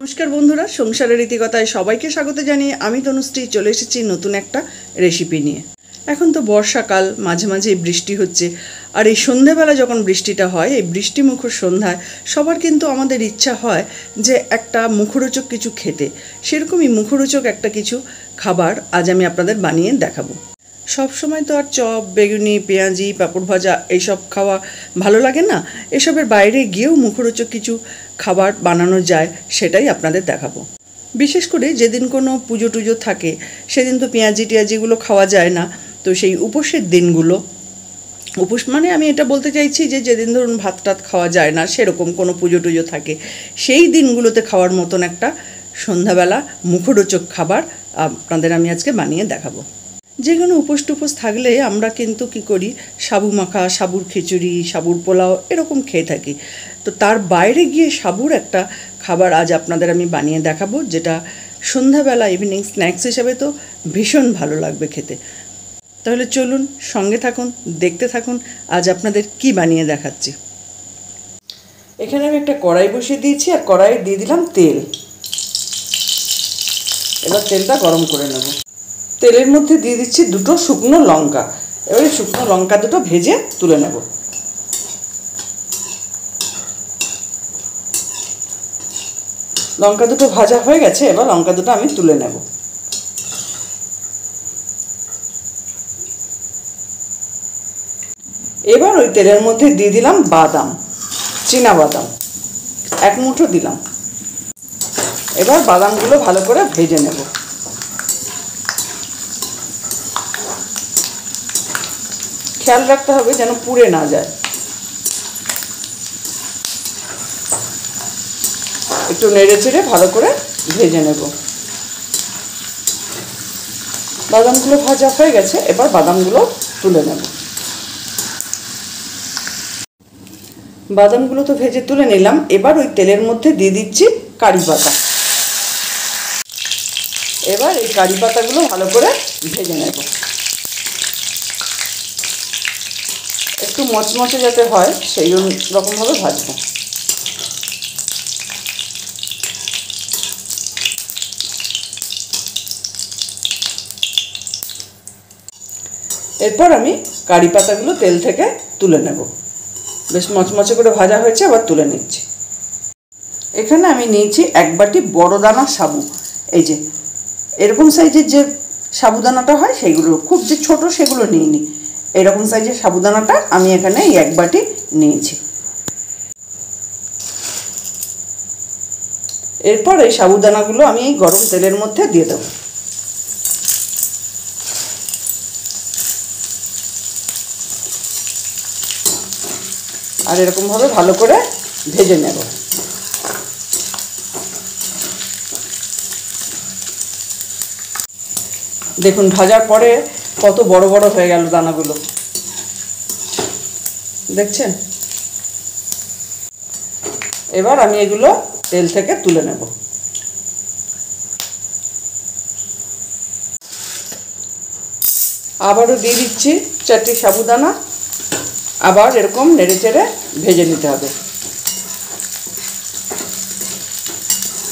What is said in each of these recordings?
নমস্কার বন্ধুরা, সংসারের রীতিকথায় সবাইকে স্বাগত জানিয়ে আমি তনুশ্রী চলে এসেছি নতুন একটা রেসিপি নিয়ে। এখন তো বর্ষাকাল, মাঝে মাঝে বৃষ্টি হচ্ছে, আর এই সন্ধ্যেবেলা যখন বৃষ্টিটা হয়, এই বৃষ্টিমুখর সন্ধ্যায় সবার কিন্তু আমাদের ইচ্ছা হয় যে একটা মুখরোচক কিছু খেতে। সেরকমই মুখরোচক একটা কিছু খাবার আজ আমি আপনাদের বানিয়ে দেখাবো। সব সময় তো আর চপ, বেগুনি, পেঁয়াজি, পাঁপড় ভাজা এইসব খাওয়া ভালো লাগে না। এসবের বাইরে গিয়েও মুখরোচক কিছু খাবার বানানো যায়, সেটাই আপনাদের দেখাবো। বিশেষ করে যেদিন কোনো পুজো টুজো থাকে সেদিন তো পেঁয়াজি টিয়াজিগুলো খাওয়া যায় না। তো সেই উপোসের দিনগুলো, উপোস মানে আমি এটা বলতে চাইছি যে যেদিন ধরুন ভাত টাত খাওয়া যায় না, সেরকম কোনো পুজো টুজো থাকে, সেই দিনগুলোতে খাওয়ার মতন একটা সন্ধ্যাবেলা মুখরোচক খাবার আপনাদের আমি আজকে বানিয়ে দেখাবো। যে কোনো উপোস টুপোস থাকলে আমরা কিন্তু কী করি, সাবু মাখা, সাবুর খিচুড়ি, সাবুর পোলাও এরকম খেয়ে থাকি। তো তার বাইরে গিয়ে সাবুর একটা খাবার আজ আপনাদের আমি বানিয়ে দেখাবো, যেটা সন্ধ্যাবেলা ইভিনিং স্ন্যাক্স হিসেবে তো ভীষণ ভালো লাগবে খেতে। তাহলে চলুন সঙ্গে থাকুন, দেখতে থাকুন আজ আপনাদের কি বানিয়ে দেখাচ্ছি। এখানে আমি একটা কড়াই বসিয়ে দিয়েছি, আর কড়াইয়ে দিয়ে দিলাম তেল। এবার তেলটা গরম করে নেব। তেলের মধ্যে দিয়ে দিচ্ছি দুটো শুকনো লঙ্কা। এবারে শুকনো লঙ্কা দুটো ভেজে তুলে নেব। লঙ্কা দুটো ভাজা হয়ে গেছে, এবার লঙ্কা দুটো আমি তুলে নেব। এবার ওই তেলের মধ্যে দিয়ে দিলাম বাদাম, চীনা বাদাম, এক মুঠো দিলাম। এবার বাদামগুলো ভালো করে ভেজে নেব। খেয়াল রাখতে হবে যেন পুড়ে না যায়। একটু নেড়ে চেড়ে ভালো করে ভেজে নেব। বাদামগুলো ভাজা হয়ে গেছে, এবার বাদামগুলো তুলে নেব। বাদামগুলো তো ভেজে তুলে নিলাম। এবার ওই তেলের মধ্যে দিয়ে দিচ্ছি কারি পাতা। এবার এই কারি পাতাগুলো ভালো করে ভেজে নেব। একটু মচমচে যাতে হয় সেই রকমভাবে ভাজবো। এরপর আমি কারি পাতাগুলো তেল থেকে তুলে নেব। বেশ মচমচে করে ভাজা হয়েছে, আবার তুলে নিচ্ছি। এখানে আমি নিয়েছি এক বাটি বড় দানা সাবু। এই যে এরকম সাইজের যে সাবুদানাটা হয় সেইগুলো, খুব যে ছোট সেগুলো নিইনি, এরকম সাইজের সাবুদানাটা আমি এখানে এই এক বাটি নিয়েছি। এরপর এই সাবুদানাগুলো আমি এই গরম তেলের মধ্যে দিয়ে দেব। আর এরকমভাবে ভালো করে ভেজে নেব। দেখুন ভাজার পরে কত বড় বড় হয়ে গেল দানাগুলো, দেখছেন? এবার আমি এগুলো তেল থেকে তুলে নেব। আবারও দিয়ে দিচ্ছি 4টি সাবুদানা। আবার এরকম নেড়ে চেড়ে ভেজে নিতে হবে।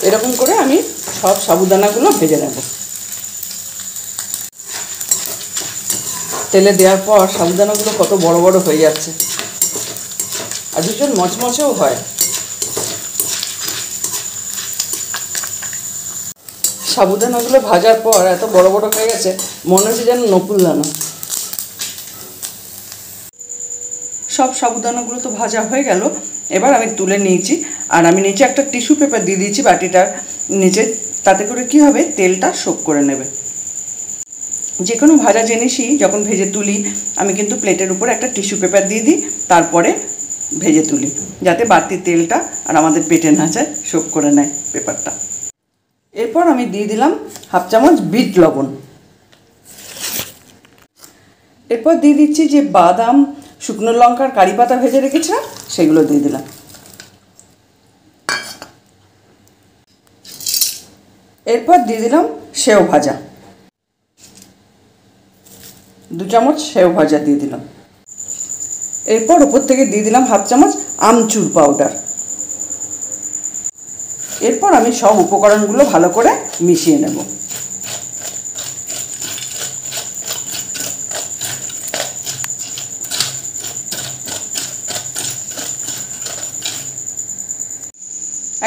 এরকম করে আমি সব সাবুদানাগুলো ভেজে নেব। তেলে দেওয়ার পর সাবুদানাগুলো কত বড় বড় হয়ে যাচ্ছে, আর ভীষণ মচমচেও হয়। সাবুদানাগুলো ভাজার পর এত বড় বড় হয়ে গেছে, মনে হচ্ছে যেন নকুল দানা। সব সাবুদানাগুলো তো ভাজা হয়ে গেল। এবার আমি তুলে নিয়েছি, আর আমি নিচে একটা টিস্যু পেপার দিয়ে দিয়েছি বাটিটার নিচে। তাতে করে কি হবে, তেলটা সোক করে নেবে। যে কোনো ভাজা জিনিসই যখন ভেজে তুলি আমি কিন্তু প্লেটের উপরে একটা টিস্যু পেপার দিয়ে দিই, তারপরে ভেজে তুলি, যাতে বাড়তি তেলটা আর আমাদের পেটে না যায়, সোক করে নেয় পেপারটা। এরপর আমি দিয়ে দিলাম হাফ চামচ বিট লবণ। এরপর দিয়ে দিচ্ছি যে বাদাম, শুকনো লঙ্কার কারি পাতা ভেজে রেখেছিলাম, সেগুলো দিয়ে দিলাম। এরপর দিয়ে দিলাম সেও ভাজা, 2 চামচ সেও ভাজা দিয়ে দিলাম। এরপর উপর থেকে দিয়ে দিলাম হাফ চামচ আমচুর পাউডার। এরপর আমি সব উপকরণগুলো ভালো করে মিশিয়ে নেব।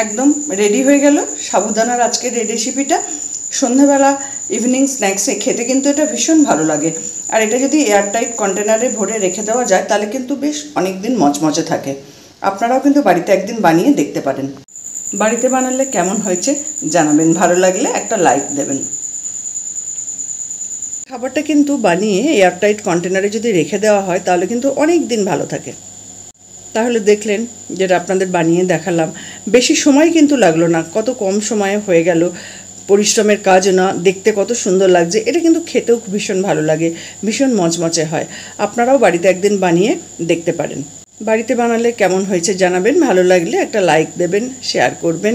একদম রেডি হয়ে গেল সাবুদানার আজকের এই রেসিপিটা। সন্ধ্যাবেলা ইভিনিং স্ন্যাক্সে খেতে কিন্তু এটা ভীষণ ভালো লাগে। আর এটা যদি এয়ারটাইট কন্টেনারে ভরে রেখে দেওয়া যায় তাহলে কিন্তু বেশ অনেক দিন মচমচে থাকে। আপনারাও কিন্তু বাড়িতে একদিন বানিয়ে দেখতে পারেন। বাড়িতে বানালে কেমন হয়েছে জানাবেন, ভালো লাগলে একটা লাইক দেবেন। খাবারটা কিন্তু বানিয়ে এয়ারটাইট কন্টেনারে যদি রেখে দেওয়া হয় তাহলে কিন্তু অনেক দিন ভালো থাকে। তাহলে দেখলেন যেটা আপনাদের বানিয়ে দেখালাম, বেশি সময় কিন্তু লাগলো না, কত কম সময়ে হয়ে গেল। পরিশ্রমের কাজও না, দেখতে কত সুন্দর লাগছে। এটা কিন্তু খেতেও ভীষণ ভালো লাগে, ভীষণ মচমচে হয়। আপনারাও বাড়িতে একদিন বানিয়ে দেখতে পারেন। বাড়িতে বানালে কেমন হয়েছে জানাবেন, ভালো লাগলে একটা লাইক দেবেন, শেয়ার করবেন।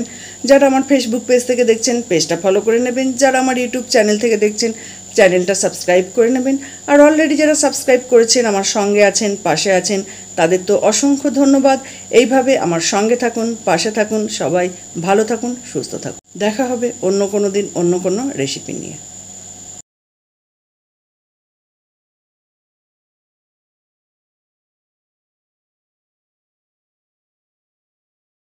যারা আমার ফেসবুক পেজ থেকে দেখছেন পেজটা ফলো করে নেবেন, যারা আমার ইউটিউব চ্যানেল থেকে দেখছেন চ্যানেলটা সাবস্ক্রাইব করে নেবেন। আর অলরেডি যারা সাবস্ক্রাইব করেছেন, আমার সঙ্গে আছেন, পাশে আছেন, তাদের তো অসংখ্য ধন্যবাদ। এইভাবে আমার সঙ্গে থাকুন, পাশে থাকুন, সবাই ভালো থাকুন, সুস্থ থাকুন। দেখা হবে অন্য কোনো দিন অন্য কোনো রেসিপি নিয়ে।